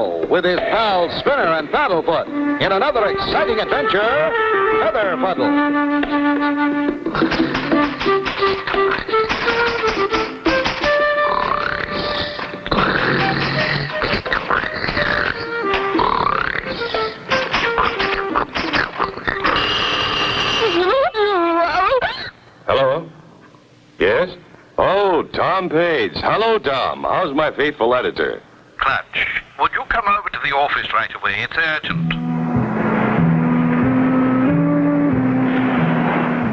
Cargo with his pals Spinner and Paddlefoot in another exciting adventure, Feather Fuddle. Hello? Yes? Oh, Tom Page. Hello, Tom. How's my faithful editor? Clutch, would you come over to the office right away? It's urgent.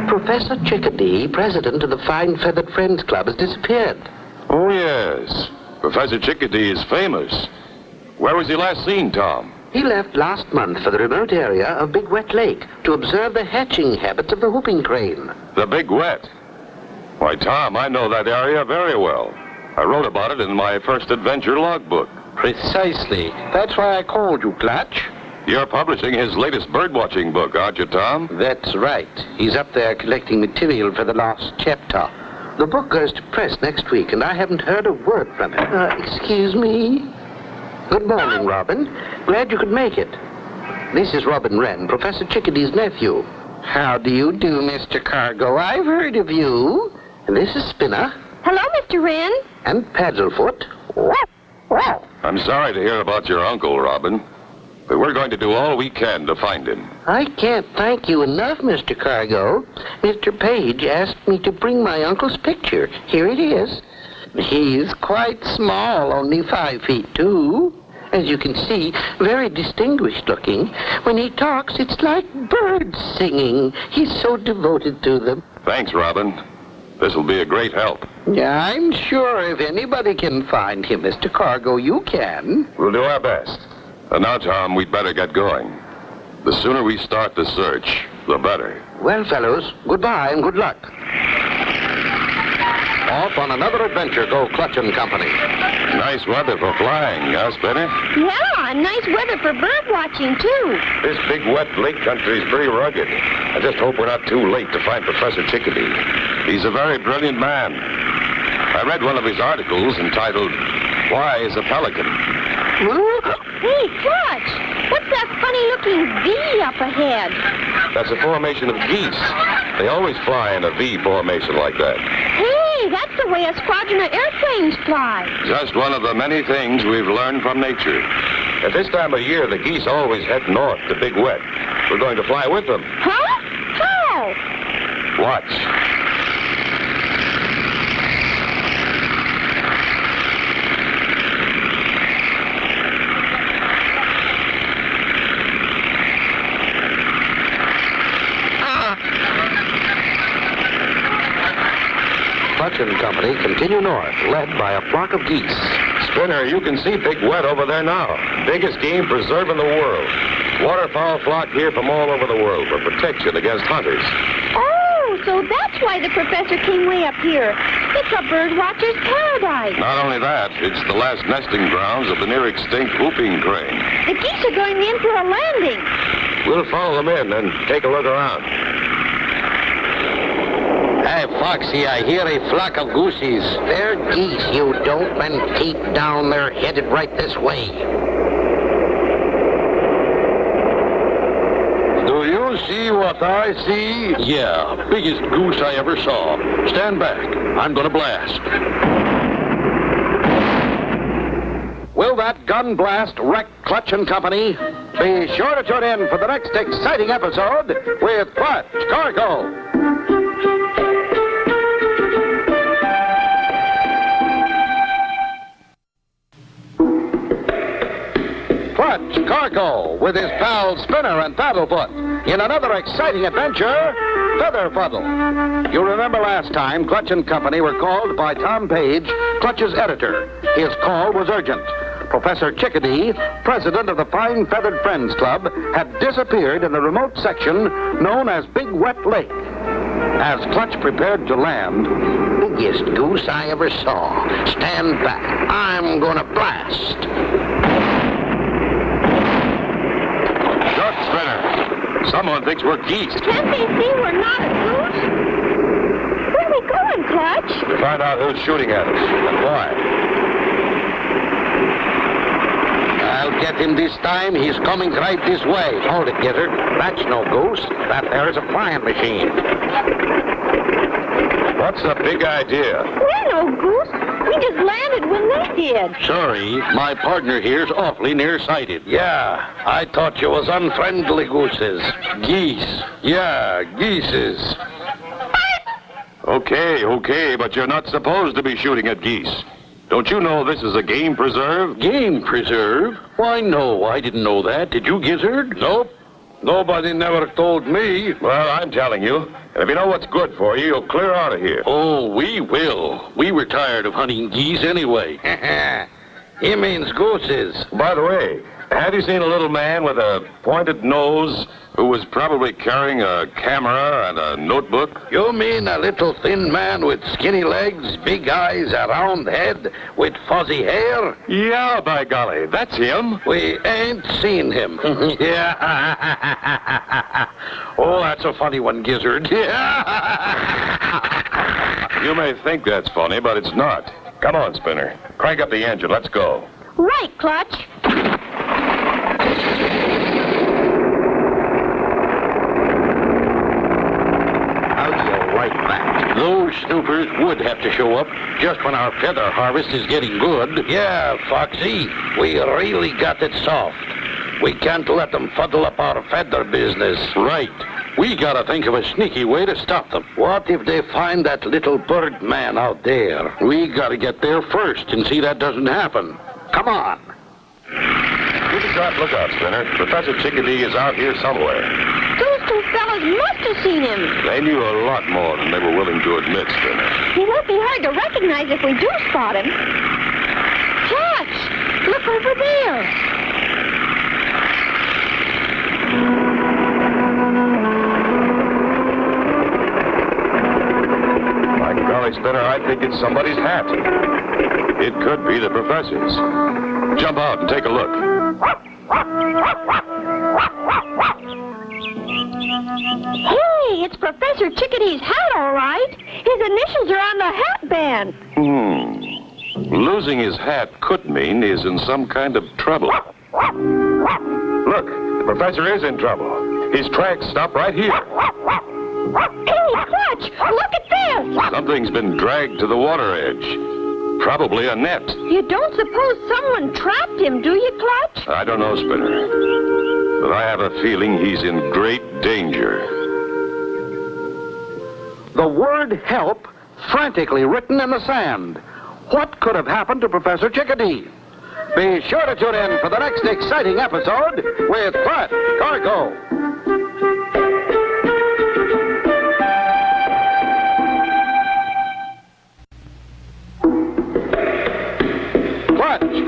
Professor Chickadee, president of the Fine Feathered Friends Club, has disappeared. Oh, yes. Professor Chickadee is famous. Where was he last seen, Tom? He left last month for the remote area of Big Wet Lake to observe the hatching habits of the whooping crane. The Big Wet. Why, Tom, I know that area very well. I wrote about it in my first adventure logbook. Precisely. That's why I called you, Clutch. You're publishing his latest birdwatching book, aren't you, Tom? That's right. He's up there collecting material for the last chapter. The book goes to press next week, and I haven't heard a word from him. Excuse me? Good morning, Robin. Glad you could make it. This is Robin Wren, Professor Chickadee's nephew. How do you do, Mr. Cargo? I've heard of you. And this is Spinner. Hello, Mr. Wren. And Paddlefoot. I'm sorry to hear about your uncle, Robin. But we're going to do all we can to find him. I can't thank you enough, Mr. Cargo. Mr. Page asked me to bring my uncle's picture. Here it is. He's quite small, only 5 feet 2. As you can see, very distinguished looking. When he talks, it's like birds singing. He's so devoted to them. Thanks, Robin. This will be a great help. Yeah, I'm sure if anybody can find him, Mr. Cargo, you can. We'll do our best. And now, Tom, we'd better get going. The sooner we start the search, the better. Well, fellows, goodbye and good luck. Off on another adventure go Clutch and Company. Nice weather for flying, huh, Spinny? Yeah, and nice weather for bird watching, too. This big wet lake country is pretty rugged. I just hope we're not too late to find Professor Chickadee. He's a very brilliant man. I read one of his articles entitled, Why is a Pelican? Hey, Clutch, what's that funny-looking V up ahead? That's a formation of geese. They always fly in a V formation like that. Hey, that's the way a squadron of airplanes fly. Just one of the many things we've learned from nature. At this time of year, the geese always head north to Big Wet. We're going to fly with them. Huh? How? Watch. Clutch and Company continue north, led by a flock of geese. Spinner, you can see Big Wet over there now. Biggest game preserve in the world. Waterfowl flock here from all over the world for protection against hunters. Oh, so that's why the professor came way up here. It's a bird watcher's paradise. Not only that, it's the last nesting grounds of the near extinct whooping crane. The geese are going in for a landing. We'll follow them in and take a look around. Hey, Foxy, I hear a flock of goosies. They're geese, you dopeman. Keep down. They're headed right this way. Do you see what I see? Yeah, biggest goose I ever saw. Stand back. I'm gonna blast. Will that gun blast wreck Clutch and Company? Be sure to tune in for the next exciting episode with Clutch Cargo. Clutch Cargo with his pals Spinner and Paddlefoot in another exciting adventure, Feather Fuddle. You remember last time Clutch and Company were called by Tom Page, Clutch's editor. His call was urgent. Professor Chickadee, president of the Fine Feathered Friends Club, had disappeared in the remote section known as Big Wet Lake. As Clutch prepared to land, Biggest goose I ever saw. Stand back. I'm gonna blast. Look, Spinner. Someone thinks we're geese. Can't they see we're not a goose? Where are we going, Clutch? To find out who's shooting at us and why. I'll get him this time. He's coming right this way. Hold it, Gizzard. That's no goose. That there is a flying machine. What's the big idea? We're no goose. We just landed when they did. Sorry, my partner here's awfully nearsighted. Yeah, I thought you was unfriendly gooses. Geese. Yeah, geeses. Okay, but you're not supposed to be shooting at geese. Don't you know this is a game preserve? Game preserve? Why, no, I didn't know that. Did you, Gizzard? Nope. Nobody never told me. Well, I'm telling you. And if you know what's good for you, you'll clear out of here. Oh, we will. We were tired of hunting geese anyway. He means gooses. By the way, have you seen a little man with a pointed nose who was probably carrying a camera and a notebook? You mean a little thin man with skinny legs, big eyes, a round head, with fuzzy hair? Yeah, by golly, that's him. We ain't seen him. Yeah. Oh, that's a funny one, Gizzard. You may think that's funny, but it's not. Come on, Spinner. Crank up the engine. Let's go. Right, Clutch. How do you like that? Those snoopers would have to show up just when our feather harvest is getting good. Yeah, Foxy, we really got it soft. We can't let them fuddle up our feather business. Right. We gotta think of a sneaky way to stop them. What if they find that little bird man out there? We gotta get there first and see that doesn't happen. Come on. Keep a sharp lookout, Spinner. Professor Chickadee is out here somewhere. Those two fellas must have seen him. They knew a lot more than they were willing to admit, Spinner. He won't be hard to recognize if we do spot him. Clutch! Look over there. My golly, Spinner, I think it's somebody's hat. It could be the professor's. Jump out and take a look. Hey, it's Professor Chickadee's hat, all right. His initials are on the hat band. Losing his hat could mean he's in some kind of trouble. Look, the professor is in trouble. His tracks stop right here. Hey, Clutch, look at this. Something's been dragged to the water edge. Probably a net. You don't suppose someone trapped him, do you, Clutch? I don't know, Spinner. But I have a feeling he's in great danger. The word help frantically written in the sand. What could have happened to Professor Chickadee? Be sure to tune in for the next exciting episode with Flat Cargo.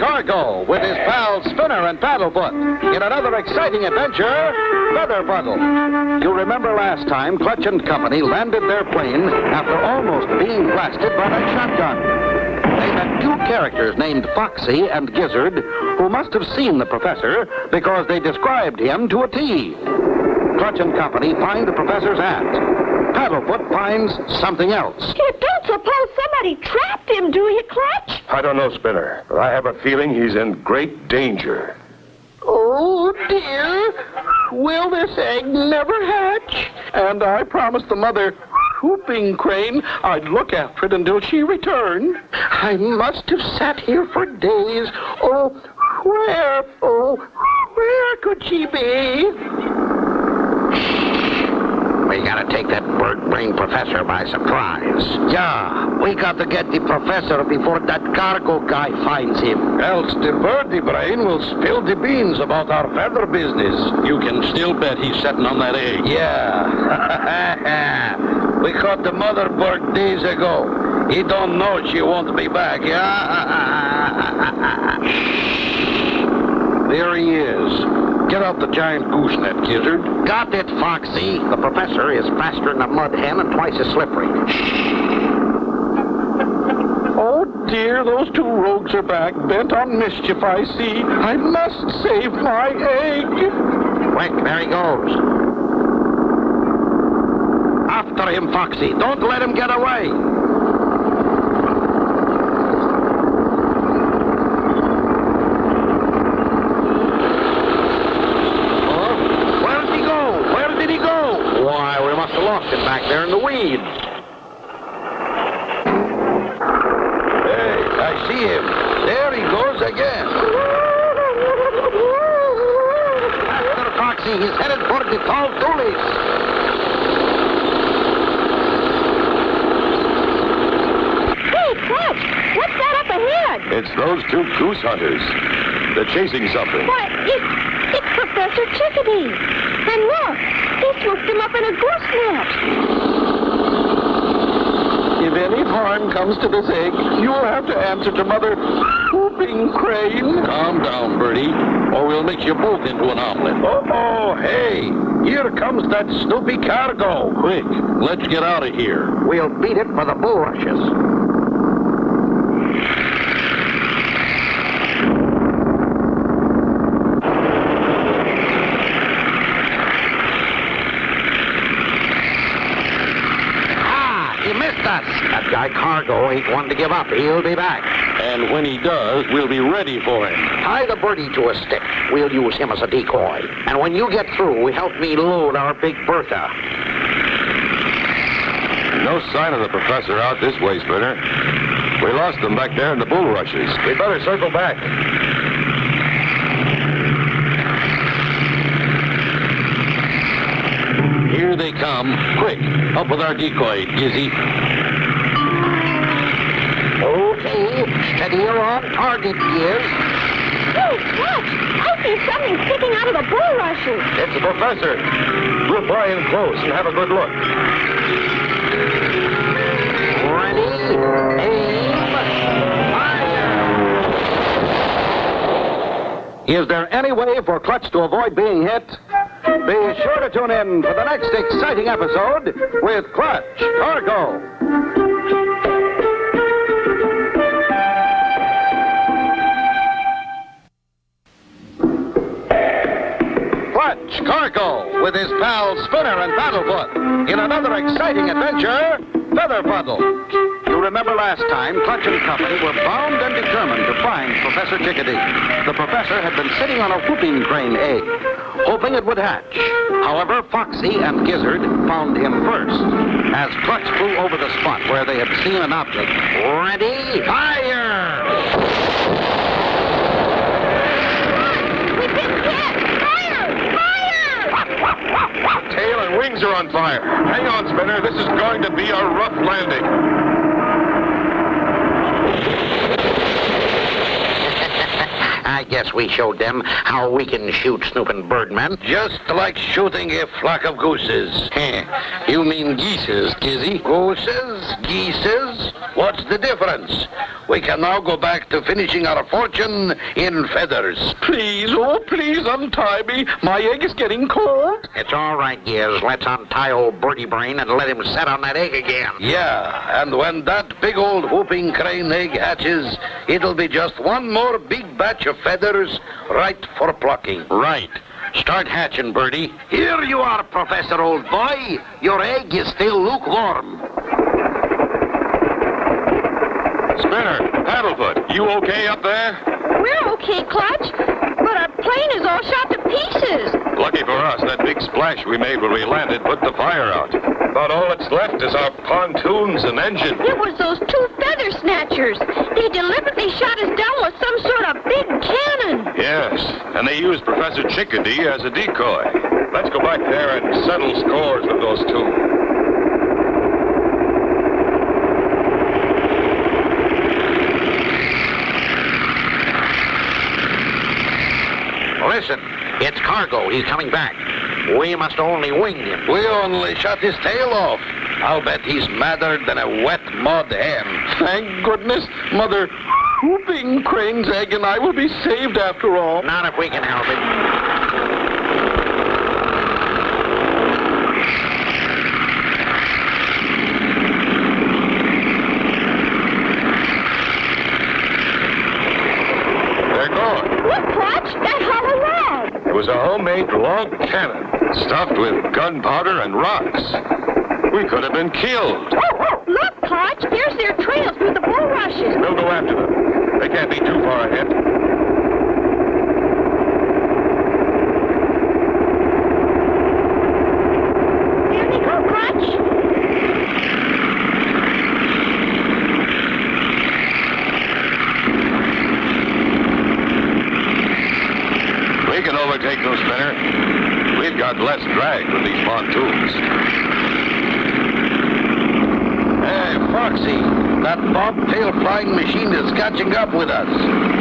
Cargo with his pals Spinner and Paddlefoot in another exciting adventure, Feather Fuddle. You remember last time Clutch and Company landed their plane after almost being blasted by a shotgun. They met two characters named Foxy and Gizzard who must have seen the professor because they described him to a T. Clutch and Company find the professor's hat. Paddlefoot finds something else. You don't suppose somebody trapped him, do you, Clutch? I don't know, Spinner, but I have a feeling he's in great danger. Oh, dear. Will this egg never hatch? And I promised the mother, whooping crane, I'd look after it until she returned. I must have sat here for days. Oh, where could she be? We gotta take that bird-brained professor by surprise. Yeah, we got to get the professor before that cargo guy finds him. Else the birdie brain will spill the beans about our feather business. You can still bet he's sitting on that egg. Yeah. We caught the mother bird days ago. He don't know she won't be back, yeah? There he is. Get out the giant goosenet, Gizzard. Got it, Foxy. The professor is faster than a mud hen and twice as slippery. Oh, dear, those two rogues are back, bent on mischief, I see. I must save my egg. Quick, there he goes. After him, Foxy. Don't let him get away. lost him back there in the weeds. Hey, I see him. There he goes again. Master Foxy, he's headed for the tall tulies. Hey, Clutch, what's that up ahead? It's those two goose hunters. They're chasing something. Why, it's Professor Chickadee. And look, they swooped him up in a goose nest. If any harm comes to this egg, you'll have to answer to Mother Whooping Crane. Calm down, Birdie, or we'll make you both into an omelet. Oh, hey, here comes that Snoopy cargo. Quick, let's get out of here. We'll beat it for the bulrushes. He missed us. That guy Cargo ain't one to give up. He'll be back. And when he does, we'll be ready for him. Tie the birdie to a stick. We'll use him as a decoy. And when you get through, help me load our big Bertha. No sign of the professor out this way, Spinner. We lost them back there in the bulrushes. We better circle back. Here they come. Quick, up with our decoy, Gizzy. Okay, steady her on target, Gears. Hey, Clutch, I see something sticking out of the bulrushes. It's the professor. We'll fly in close and have a good look. Ready, aim, fire! Is there any way for Clutch to avoid being hit? Be sure to tune in for the next exciting episode with Clutch Cargo. Clutch Cargo with his pals Spinner and Paddlefoot in another exciting adventure, Feather Fuddle. You remember last time, Clutch and Company were bound and determined to find Professor Chickadee. The professor had been sitting on a whooping crane egg, hoping it would hatch. However, Foxy and Gizzard found him first, as Clutch flew over the spot where they had seen an object. Ready, fire! We've been hit! Fire! Fire! Tail and wings are on fire. Hang on, Spinner. This is going to be a rough landing. I guess we showed them how we can shoot snooping birdmen. Just like shooting a flock of gooses. You mean geeses, Gizzy? Gooses? Geeses? What's the difference? We can now go back to finishing our fortune in feathers. Please, oh, please untie me. My egg is getting cold. It's all right, Gears. Let's untie old Birdie Brain and let him set on that egg again. Yeah, and when that big old whooping crane egg hatches, it'll be just one more big batch of feathers right for plucking. Right. Start hatching, Birdie. Here you are, Professor, old boy. Your egg is still lukewarm. Spinner, Paddlefoot, you okay up there? We're okay, Clutch, but our plane is all shot to pieces. Lucky for us, that big splash we made when we landed put the fire out. About all that's left is our pontoons and engine. It was those two feather snatchers. They deliberately shot us down with some sort of big cannon. Yes, and they used Professor Chickadee as a decoy. Let's go back there and settle scores with those two. Listen, it's Cargo. He's coming back. We must only wing him. We only shot his tail off. I'll bet he's madder than a wet mud hen. Thank goodness, Mother Whooping Crane's egg and I will be saved after all. Not if we can help it. It was a homemade log cannon, stuffed with gunpowder and rocks. We could have been killed. Look, Clutch, there's their trail through the bulrushes. We'll go after them. They can't be too far ahead. There they go, Clutch. less drag with these pontoons. Hey, Foxy, that bobtail flying machine is catching up with us.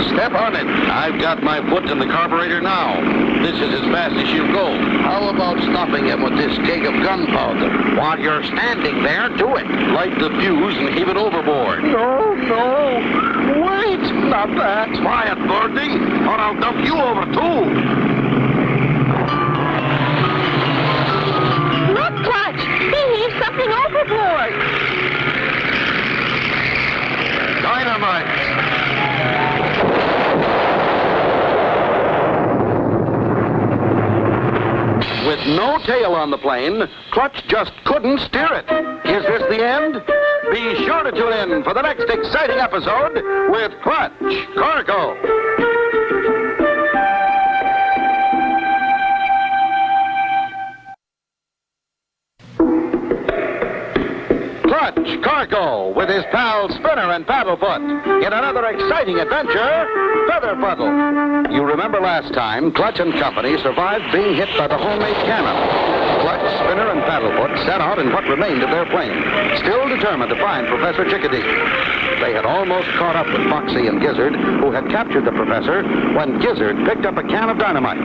Step on it. I've got my foot in the carburetor now. This is as fast as she'll go. How about stopping him with this keg of gunpowder? While you're standing there, do it. Light the fuse and heave it overboard. No. Wait, not that. Try it, Birdie, or I'll dump you over, too. Look, Clutch! He heaved something overboard! Dynamite! With no tail on the plane, Clutch just couldn't steer it. Is this the end? Be sure to tune in for the next exciting episode with Clutch Cargo. Clutch Cargo with his pals Spinner and Paddlefoot in another exciting adventure, Feather Fuddle. You remember last time, Clutch and Company survived being hit by the homemade cannon. Clutch, Spinner, and Paddlefoot set out in what remained of their plane, still determined to find Professor Chickadee. They had almost caught up with Foxy and Gizzard, who had captured the professor, when Gizzard picked up a can of dynamite.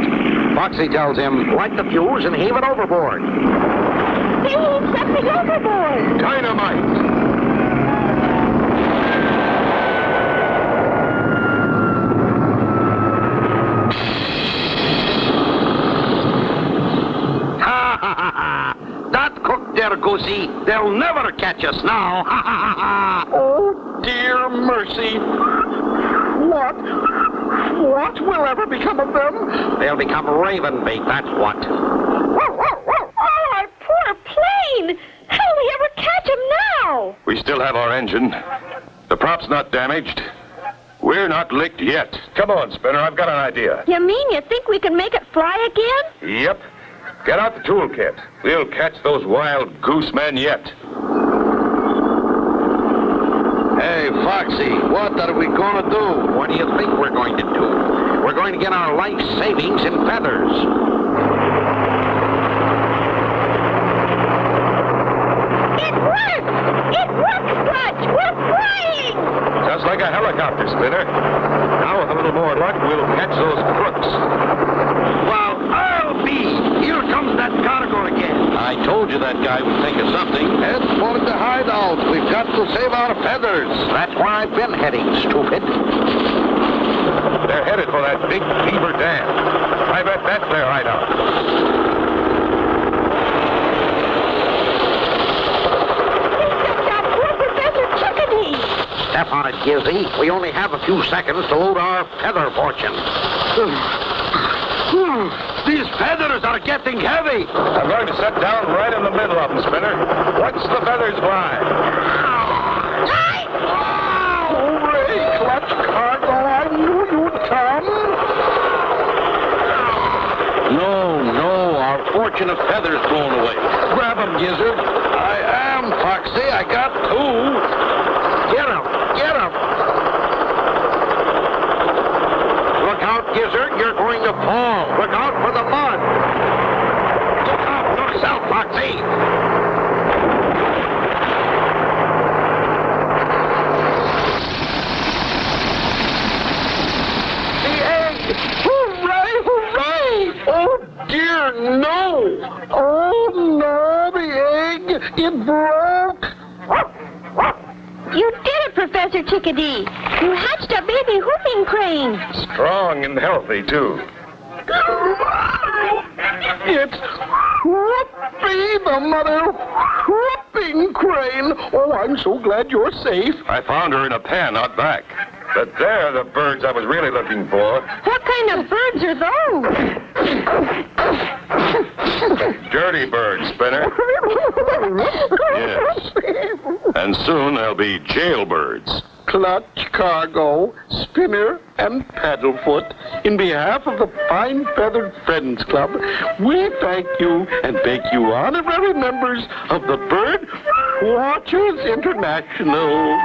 Foxy tells him, light the fuse and heave it overboard. He heaved something overboard! Dynamite! That cooked there, Goosey. They'll never catch us now. Oh, dear mercy. What will ever become of them? They'll become raven bait, that's what. Oh, our poor plane! How'll we ever catch him now? We still have our engine. The prop's not damaged. We're not licked yet. Come on, Spinner, I've got an idea. You mean you think we can make it fly again? Yep. Get out the toolkit. We'll catch those wild goose men yet. Hey, Foxy, what are we going to do? What do you think we're going to do? We're going to get our life savings in feathers. It worked! It worked, Clutch! We're flying! Just like a helicopter, Spinner. Now, with a little more luck, we'll catch those crooks. Well, I'll be. Here comes that cargo again. I told you that guy would think of something. Head for the hideout. We've got to save our feathers. That's where I've been heading, stupid. They're headed for that big beaver dam. I bet that's their hideout. Step on it, Gizzy. We only have a few seconds to load our feather fortune. These feathers are getting heavy. I'm going to set down right in the middle of them, Spinner. Watch the feathers fly. Hooray, Clutch Cargo. I knew you'd come. No, our fortune of feathers blown away. Grab them, Gizzard. I am, Foxy. I got two. Get him! Look out, Gizzard, you're going to fall. Look out for the mud. Look out yourself, Foxy. The egg! Hooray! Oh, dear, no! Oh, no, the egg! It broke! You did it, Professor Chickadee. You hatched a baby whooping crane. Strong and healthy, too. It's Whoopie, the mother whooping crane. Oh, I'm so glad you're safe. I found her in a pen out back. But they're the birds I was really looking for. What kind of birds are those? Dirty birds, Spinner. Yes. And soon they'll be jailbirds. Clutch Cargo, Spinner, and Paddlefoot, in behalf of the Fine Feathered Friends Club, we thank you and thank you, honorary members of the Bird Watchers International.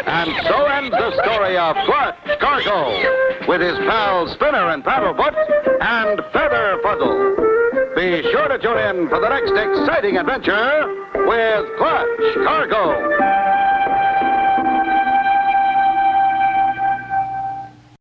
And so ends the story of Clutch Cargo. with his pals Spinner and Paddlefoot and Feather Fuddle. Be sure to tune in for the next exciting adventure with Clutch Cargo.